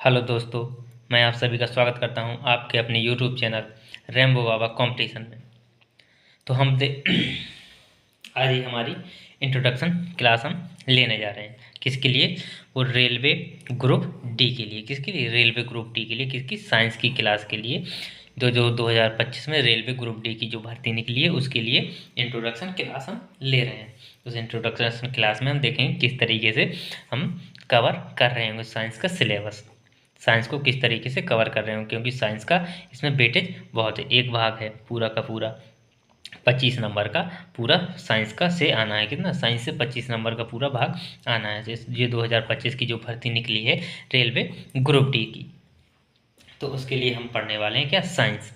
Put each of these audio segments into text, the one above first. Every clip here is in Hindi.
हेलो दोस्तों, मैं आप सभी का स्वागत करता हूं आपके अपने यूट्यूब चैनल रेम्बो बाबा कंपटीशन में। तो हम दे आज ही हमारी इंट्रोडक्शन क्लास हम लेने जा रहे हैं। किसके लिए? वो रेलवे ग्रुप डी के लिए। किसके लिए? रेलवे ग्रुप डी के लिए। किसकी? साइंस की क्लास के लिए। जो 2025 में रेलवे ग्रुप डी की जो भर्ती निकली है उसके लिए इंट्रोडक्शन क्लास हम ले रहे हैं। उस इंट्रोडक्शन क्लास में हम देखेंगे किस तरीके से हम कवर कर रहे हैं साइंस का सिलेबस, साइंस को किस तरीके से कवर कर रहे हो, क्योंकि साइंस का इसमें वेटेज बहुत है। एक भाग है पूरा का पूरा 25 नंबर का, पूरा साइंस का से आना है। कितना? साइंस से 25 नंबर का पूरा भाग आना है। ये 2025 की जो भर्ती निकली है रेलवे ग्रुप डी की, तो उसके लिए हम पढ़ने वाले हैं क्या? साइंस।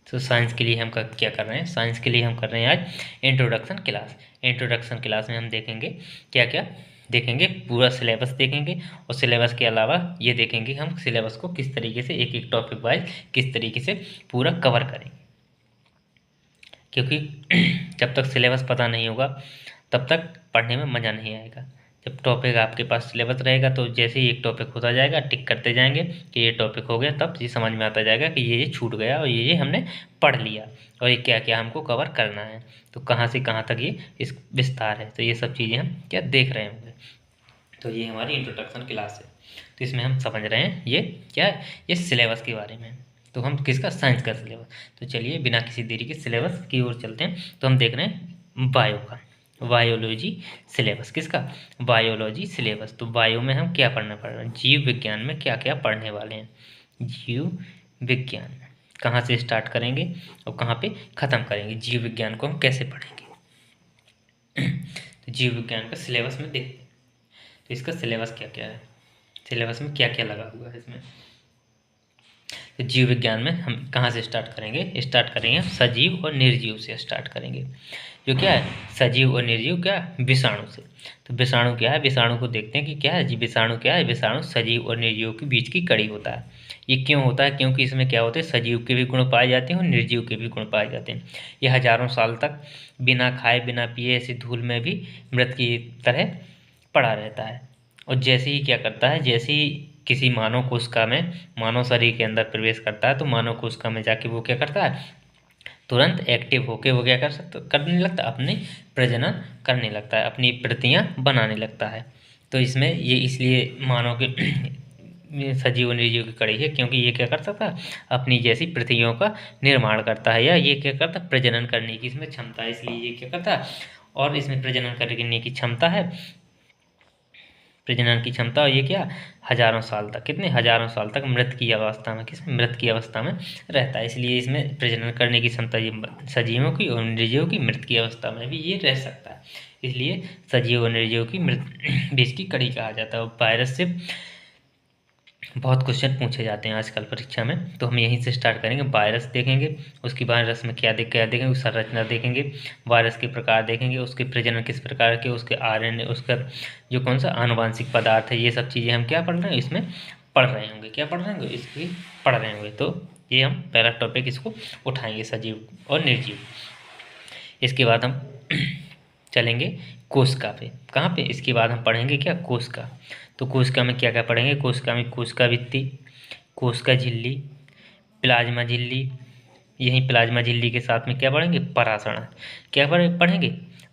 तो साइंस के लिए हम क्या कर रहे हैं? साइंस के लिए हम कर रहे हैं आज इंट्रोडक्शन क्लास। इंट्रोडक्शन क्लास में हम देखेंगे क्या क्या देखेंगे, पूरा सिलेबस देखेंगे, और सिलेबस के अलावा ये देखेंगे हम सिलेबस को किस तरीके से एक एक टॉपिक वाइज किस तरीके से पूरा कवर करेंगे। क्योंकि जब तक सिलेबस पता नहीं होगा तब तक पढ़ने में मज़ा नहीं आएगा। जब टॉपिक आपके पास सिलेबस रहेगा तो जैसे ही एक टॉपिक होता जाएगा टिक करते जाएंगे कि ये टॉपिक हो गया, तब ये समझ में आता जाएगा कि ये छूट गया और ये हमने पढ़ लिया और ये क्या क्या हमको कवर करना है, तो कहाँ से कहाँ तक ये इस विस्तार है। तो ये सब चीज़ें हम क्या देख रहे होंगे। तो ये हमारी इंट्रोडक्शन क्लास है। तो इसमें हम समझ रहे हैं ये क्या है, ये सिलेबस के बारे में। तो हम किसका? साइंस का सिलेबस। तो चलिए बिना किसी देरी के सिलेबस की ओर चलते हैं। तो हम देख रहे हैं बायो का, बायोलॉजी सिलेबस। किसका? Biology syllabus. तो बायो में हम क्या पढ़ना पड़ रहा है? जीव विज्ञान में क्या क्या पढ़ने वाले हैं? जीव विज्ञान कहाँ से स्टार्ट करेंगे और कहाँ पे ख़त्म करेंगे? जीव विज्ञान को हम कैसे पढ़ेंगे? तो जीव विज्ञान का सिलेबस में देखते हैं। तो इसका सिलेबस क्या क्या है, सिलेबस में क्या क्या लगा हुआ है इसमें। तो जीव विज्ञान में हम कहाँ से स्टार्ट करेंगे? स्टार्ट करेंगे सजीव और निर्जीव से स्टार्ट करेंगे। जो क्या है? सजीव और निर्जीव क्या? विषाणु से। तो विषाणु क्या है? विषाणु को देखते हैं कि क्या है जी। विषाणु क्या है? विषाणु सजीव और निर्जीव के बीच की कड़ी होता है। ये क्यों होता है? क्योंकि इसमें क्या होते हैं? सजीव के भी गुण पाए जाते हैं और निर्जीव के भी गुण पाए जाते हैं। ये हजारों साल तक बिना खाए बिना पिए ऐसी धूल में भी मृत की तरह पड़ा रहता है। और जैसे ही क्या करता है, जैसे ही किसी मानव कोशिका में, मानव शरीर के अंदर प्रवेश करता है, तो मानव कोशिका में जाके वो क्या करता है? तुरंत एक्टिव होके वो क्या करने लगता है? अपनी प्रजनन करने लगता है, अपनी प्रतियां बनाने लगता है। तो इसमें ये इसलिए मानव के सजीव निर्जीव की कड़ी है, क्योंकि ये क्या कर सकता है? अपनी जैसी प्रतियों का निर्माण करता है, या ये क्या करता है? प्रजनन करने की इसमें क्षमता है, इसलिए ये क्या करता है? और इसमें प्रजनन करने की क्षमता है, प्रजनन की क्षमता। और ये क्या? हजारों साल तक, कितने हजारों साल तक मृत की अवस्था में, किस मृत की अवस्था में रहता है। इसलिए इसमें प्रजनन करने की क्षमता ये सजीवों की और निर्जीवों की मृत की अवस्था में भी ये रह सकता है। इसलिए सजीव और निर्जीव की मृत बीच की कड़ी कहा जाता है। और वायरस से बहुत क्वेश्चन पूछे जाते हैं आजकल परीक्षा में, तो हम यहीं से स्टार्ट करेंगे। वायरस देखेंगे, उसकी वायरस में क्या देखेंगे, उसकी संरचना देखेंगे, वायरस के प्रकार देखेंगे, उसके प्रजनन किस प्रकार के, उसके आरएनए, उसका जो कौन सा आनुवांशिक पदार्थ है, ये सब चीज़ें हम क्या पढ़ रहे हैं? इसमें पढ़ रहे होंगे। क्या पढ़ रहे होंगे? इसकी पढ़ रहे होंगे। तो ये हम पहला टॉपिक इसको उठाएंगे, सजीव और निर्जीव। इसके बाद हम चलेंगे कोशिका पे। कहाँ पे? इसके बाद हम पढ़ेंगे क्या? कोशिका। तो कोशिका में क्या क्या पढ़ेंगे? कोशिका में कोशिका भित्ति, कोशिका झिल्ली, प्लाज्मा झिल्ली। यही प्लाज्मा झिल्ली के साथ में क्या पढ़ेंगे? परासरण। क्या पढ़ेंगे?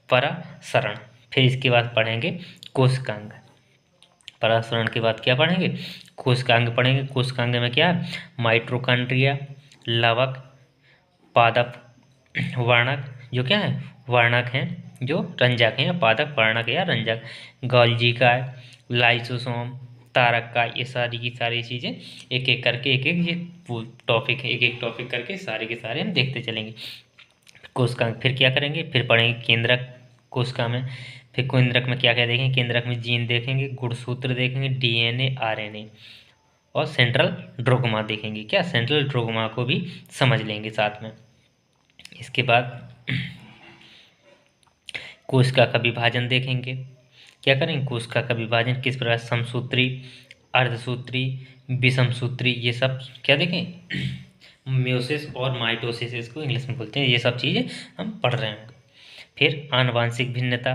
परासरण। फिर इसके बाद पढ़ेंगे कोशिकांग। परासरण के बाद क्या पढ़ेंगे? कोशिकांग पढ़ेंगे। कोशिकांग में क्या? माइटोकॉन्ड्रिया, लवक, पादप, वर्णक, जो क्या है? वर्णक हैं, जो रंजक हैं, या पादप, वर्णक या रंजक, गोल्जी का, लाइसोसोम, तारक का, ये सारी की सारी चीज़ें एक एक करके, एक एक ये टॉपिक है, एक एक टॉपिक करके सारे के सारे हम देखते चलेंगे। कोशिका फिर क्या करेंगे? फिर पढ़ेंगे केंद्रक। कोशिका में फिर केंद्रक में क्या क्या देखेंगे? केंद्रक में जीन देखेंगे, गुणसूत्र देखेंगे, डीएनए, आरएनए, और सेंट्रल ड्रोगमा देखेंगे। क्या? सेंट्रल ड्रोगमा को भी समझ लेंगे साथ में। इसके बाद कोशिका का विभाजन देखेंगे। क्या करेंगे? कोशिका का विभाजन किस प्रकार? समसूत्री, अर्धसूत्री, विषमसूत्री, ये सब क्या देखें? म्योसिस और माइटोसिस इसको इंग्लिश में बोलते हैं। ये सब चीज़ें हम पढ़ रहे होंगे। फिर आनुवांशिक भिन्नता,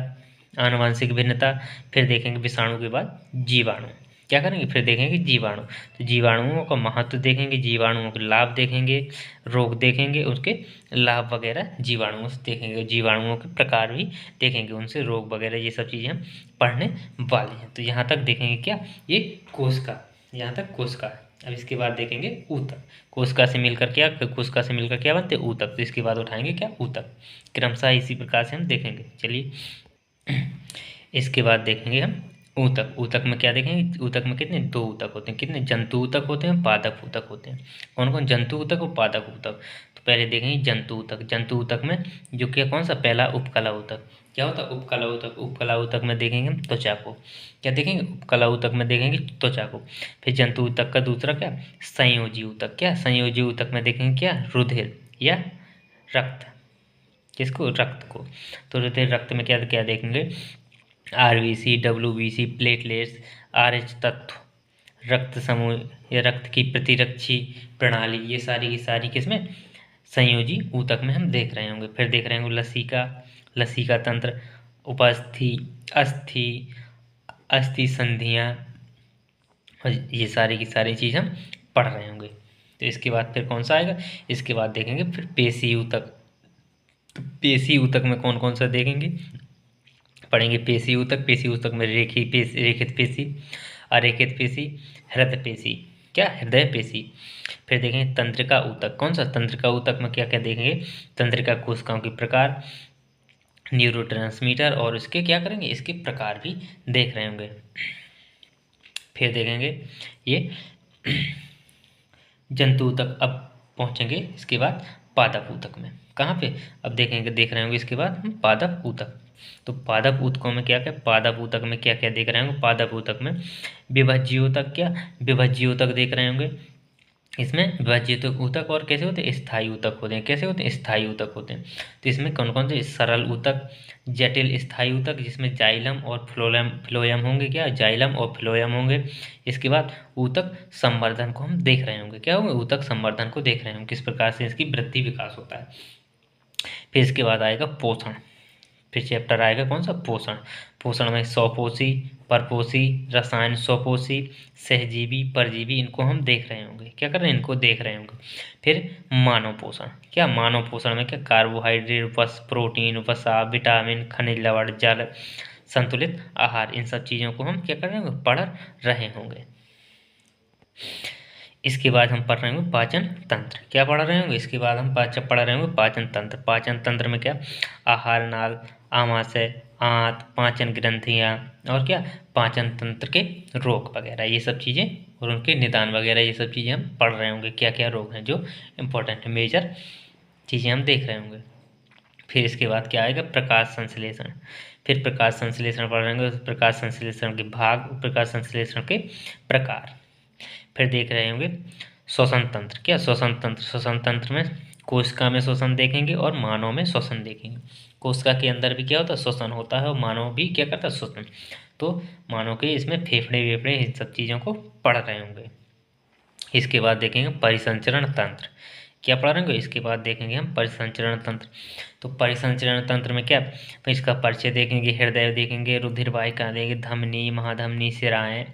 आनुवांशिक भिन्नता। फिर देखेंगे विषाणु के बाद जीवाणु। क्या करेंगे, फिर देखेंगे जीवाणु। तो जीवाणुओं का महत्व देखेंगे, जीवाणुओं के लाभ देखेंगे, रोग देखेंगे, उसके लाभ वगैरह जीवाणुओं से देखेंगे, जीवाणुओं के प्रकार भी देखेंगे, उनसे रोग वगैरह ये सब चीज़ें हम पढ़ने वाले हैं। तो यहाँ तक देखेंगे क्या, ये कोशिका, यहाँ तक कोशिका। अब इसके बाद देखेंगे ऊतक। कोशिका से मिलकर क्या बनते हैं, ऊतक। तो इसके बाद उठाएंगे क्या, ऊतक। क्रमशः इसी प्रकार से हम देखेंगे। चलिए इसके बाद देखेंगे हम ऊतक। ऊतक में क्या देखेंगे, ऊतक में कितने, दो ऊतक होते हैं। कितने, जंतु ऊतक होते हैं, पादप ऊतक होते हैं। कौन कौन, जंतु ऊतक और पादप ऊतक। तो पहले देखेंगे जंतु ऊतक। जंतु ऊतक में जो क्या, कौन सा, पहला उपकला ऊतक। क्या होता है, उपकला ऊतक। उपकला ऊतक में देखेंगे हम त्वचा को। क्या देखेंगे, उपकला ऊतक में देखेंगे त्वचा को। फिर जंतु ऊतक का दूसरा क्या, संयोजी ऊतक। क्या, संयोजी ऊतक में देखेंगे क्या, रुधिर या रक्त। किसको, रक्त को। तो रुधिर, रक्त में क्या क्या देखेंगे, आरबीसी, डब्ल्यूबीसी, प्लेटलेट्स, आरएच तत्व, रक्त समूह या रक्त की प्रतिरक्षी प्रणाली, ये सारी की सारी किसमें, संयोजी ऊतक में हम देख रहे होंगे। फिर देख रहे होंगे लसिका, लसिका तंत्र, उपास्थि, अस्थि, अस्थि संधियाँ, और ये सारी की सारी चीज़ हम पढ़ रहे होंगे। तो इसके बाद फिर कौन सा आएगा, इसके बाद देखेंगे फिर पेशी ऊतक। तो पेशी ऊतक में कौन कौन सा देखेंगे, पढ़ेंगे पेशी ऊतक। पेशी ऊतक में रेखित पेशी, अरेखित पेशी, हृदय पेशी। क्या, हृदय पेशी। फिर देखेंगे तंत्रिका ऊतक। कौन सा, तंत्रिका ऊतक में क्या क्या देखेंगे, तंत्रिका कोशिकाओं के प्रकार, न्यूरोट्रांसमीटर और इसके क्या करेंगे, इसके प्रकार भी देख रहे होंगे। फिर देखेंगे ये जंतु ऊतक। अब पहुंचेंगे इसके बाद पादप ऊतक में। कहाँ पे, अब देखेंगे, देख रहे होंगे इसके बाद हम पादप ऊतक। तो पादप ऊतकों में क्या क्या, पादप ऊतक में क्या क्या देख रहे होंगे, पादप ऊतक में विभज्य ऊतक। क्या, विभज्य ऊतक देख रहे होंगे। इसमें विभज्य ऊतक और कैसे होते हैं, स्थायी ऊतक होते हैं। कैसे होते हैं, स्थायी ऊतक होते हैं। तो इसमें कौन कौन से, सरल ऊतक, जटिल स्थायी ऊतक जिसमें जाइलम और फ्लोएम होंगे। क्या, जाइलम और फ्लोएम होंगे। इसके बाद ऊतक संवर्धन को हम देख रहे होंगे। क्या होंगे, ऊतक संवर्धन को देख रहे होंगे, किस प्रकार से इसकी वृद्धि विकास होता है। फिर इसके बाद आएगा पोषण। फिर चैप्टर आएगा कौन सा, पोषण। पोषण में स्वपोषी, परपोषी, रसायन स्वपोषी, सहजीवी, परजीवी, इनको हम देख रहे होंगे। क्या कर रहे हैं, इनको देख रहे होंगे। फिर मानव पोषण। क्या, मानव पोषण में क्या, कार्बोहाइड्रेट, प्रोटीन, वसा, विटामिन, खनिज लवण, जल, संतुलित आहार, इन सब चीज़ों को हम क्या कर रहे होंगे, पढ़ रहे होंगे। इसके बाद हम पढ़ रहे होंगे पाचन तंत्र। क्या पढ़ रहे होंगे, इसके बाद हम पढ़ रहे होंगे पाचन तंत्र। पाचन तंत्र में क्या, आहार नाल, आमाशय, आंत, पाचन ग्रंथियाँ, और क्या, पाचन तंत्र के रोग वगैरह, ये सब चीज़ें, और उनके निदान वगैरह, ये सब चीज़ें हम पढ़ रहे होंगे। क्या क्या रोग हैं जो इम्पोर्टेंट मेजर चीज़ें हम देख रहे होंगे। फिर इसके बाद क्या आएगा, प्रकाश संश्लेषण। फिर प्रकाश संश्लेषण पढ़ रहे होंगे, प्रकाश संश्लेषण के भाग, प्रकाश संश्लेषण के प्रकार। फिर देख रहे होंगे श्वसन तंत्र। क्या, श्वसन तंत्र। श्वसन तंत्र में कोशिका में श्वसन देखेंगे और मानव में श्वसन देखेंगे। कोशिका के अंदर भी क्या होता है, श्वसन होता है, और मानव भी क्या करता है, श्वसन। तो मानव के इसमें फेफड़े वेफड़े इन सब चीज़ों को पढ़ रहे होंगे। इसके बाद देखेंगे परिसंचरण तंत्र। क्या पढ़ रहे होंगे, इसके बाद देखेंगे हम परिसंचरण तंत्र। तो परिसंचरण तंत्र में क्या, तो इसका परिचय देखेंगे, हृदय देखेंगे, रुधिर वाहिका देखेंगे, धमनी, महाधमनी, शिराएँ,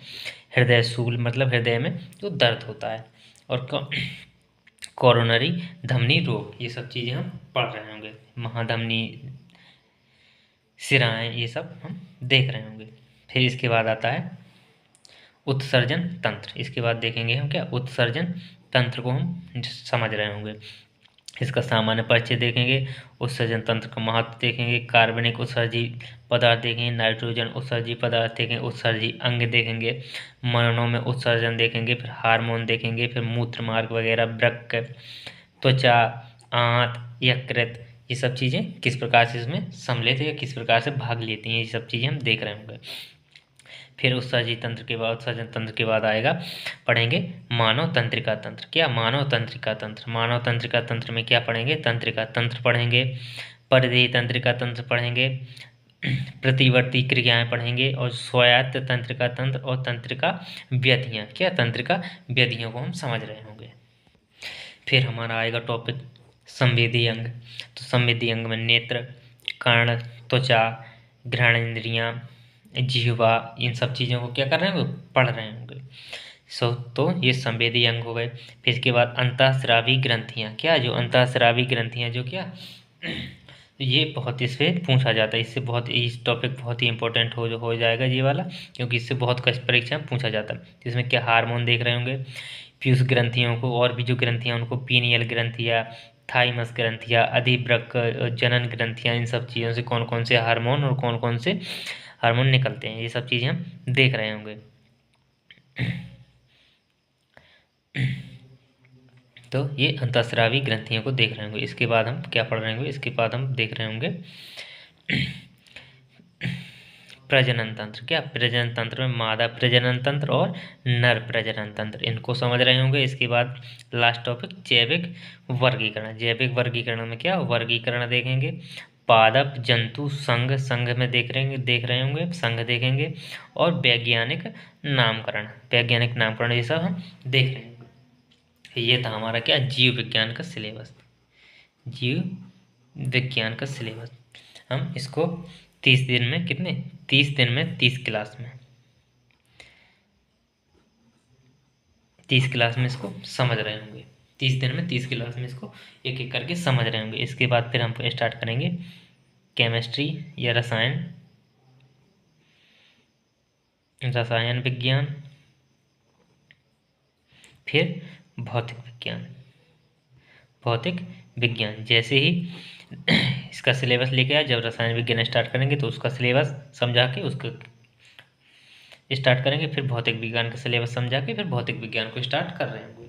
हृदय शूल मतलब हृदय में जो दर्द होता है, और कोरोनरी धमनी रोग, ये सब चीज़ें हम पढ़ रहे होंगे। महाधमनी, शिराएँ, ये सब हम देख रहे होंगे। फिर इसके बाद आता है उत्सर्जन तंत्र। इसके बाद देखेंगे हम क्या, उत्सर्जन तंत्र को हम समझ रहे होंगे। इसका सामान्य परिचय देखेंगे, उत्सर्जन तंत्र का महत्व देखेंगे, कार्बनिक उत्सर्जी पदार्थ देखेंगे, नाइट्रोजन उत्सर्जी पदार्थ देखेंगे, उत्सर्जी अंग देखेंगे, मननों में उत्सर्जन देखेंगे, फिर हार्मोन देखेंगे, फिर मूत्र मार्ग वगैरह, वृक्क, त्वचा, आंत, यकृत, ये सब चीज़ें किस प्रकार से इसमें सम्मिलित है या किस प्रकार से भाग लेती हैं, ये सब चीज़ें हम देख रहे होंगे। फिर उत्सर्जी तंत्र के बाद, उत्सर्जन तंत्र के बाद आएगा, पढ़ेंगे मानव तंत्रिका तंत्र। क्या, मानव तंत्रिका तंत्र। मानव तंत्रिका तंत्र में क्या पढ़ेंगे, तंत्रिका तंत्र पढ़ेंगे, परिधेय तंत्रिका तंत्र पढ़ेंगे, प्रतिवर्ती क्रियाएं पढ़ेंगे, और स्वायत्त तंत्रिका तंत्र और तंत्रिका व्यधियाँ। क्या, तंत्रिका व्यधियों को हम समझ रहे होंगे। फिर हमारा आएगा टॉपिक संवेदी अंग। तो संवेदी अंग में नेत्र, कर्ण, त्वचा, घ्राणेंद्रियाँ, जिह्वा, इन सब चीज़ों को क्या कर रहे होंगे, पढ़ रहे होंगे। तो ये संवेदी अंग हो गए। फिर इसके बाद अंतःस्रावी ग्रंथियाँ, क्या जो अंतःस्रावी ग्रंथियाँ जो क्या ये बहुत इससे पूछा जाता है, इससे बहुत, इस टॉपिक बहुत ही इंपॉर्टेंट हो जाएगा ये वाला, क्योंकि इससे बहुत कष्ट परीक्षा में पूछा जाता है। तो इसमें क्या हार्मोन देख रहे होंगे, पीयूष ग्रंथियों को, और भी जो ग्रंथियाँ उनको पीनियल ग्रंथियाँ, थाइमस ग्रंथियाँ, अधिवृक्क, जनन ग्रंथियाँ, इन सब चीज़ों से कौन कौन से हार्मोन और कौन कौन से हार्मोन निकलते हैं, ये सब चीज़ें हम देख रहे होंगे। तो ये अंतःस्रावी ग्रंथियों को देख रहे होंगे। इसके बाद हम क्या पढ़ रहे होंगे, इसके बाद हम देख रहे होंगे प्रजनन तंत्र। क्या प्रजनन तंत्र में मादा प्रजनन तंत्र और नर प्रजनन तंत्र, इनको समझ रहे होंगे। इसके बाद लास्ट टॉपिक जैविक वर्गीकरण। जैविक वर्गीकरण में क्या वर्गीकरण देखेंगे, पादप जंतु संघ, संघ में देख रहे होंगे, संघ देखेंगे, और वैज्ञानिक नामकरण, वैज्ञानिक नामकरण, ये सब हम देख रहे होंगे। ये था हमारा क्या जीव विज्ञान का सिलेबस, जीव विज्ञान का सिलेबस। हम इसको 30 दिन में, कितने 30 दिन में 30 क्लास में, 30 क्लास में इसको समझ रहे होंगे। 30 दिन में 30 क्लास में इसको एक एक करके समझ रहे होंगे। इसके बाद फिर हम स्टार्ट करेंगे केमिस्ट्री या रसायन विज्ञान, फिर भौतिक विज्ञान। भौतिक विज्ञान जैसे ही इसका सिलेबस लेके आया, जब रसायन विज्ञान स्टार्ट करेंगे तो उसका सिलेबस समझा के उसको स्टार्ट करेंगे, फिर भौतिक विज्ञान का सिलेबस समझा के फिर भौतिक विज्ञान को स्टार्ट कर रहे होंगे।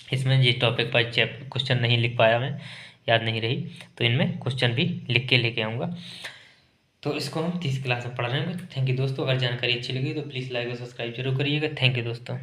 इसमें ये टॉपिक पर क्वेश्चन नहीं लिख पाया मैं, याद नहीं रही, तो इनमें क्वेश्चन भी लिख के लेके आऊँगा। तो इसको हम 30 क्लास में पढ़ रहे होंगे। थैंक यू दोस्तों। अगर जानकारी अच्छी लगी तो प्लीज़ लाइक और सब्सक्राइब जरूर करिएगा। थैंक यू दोस्तों।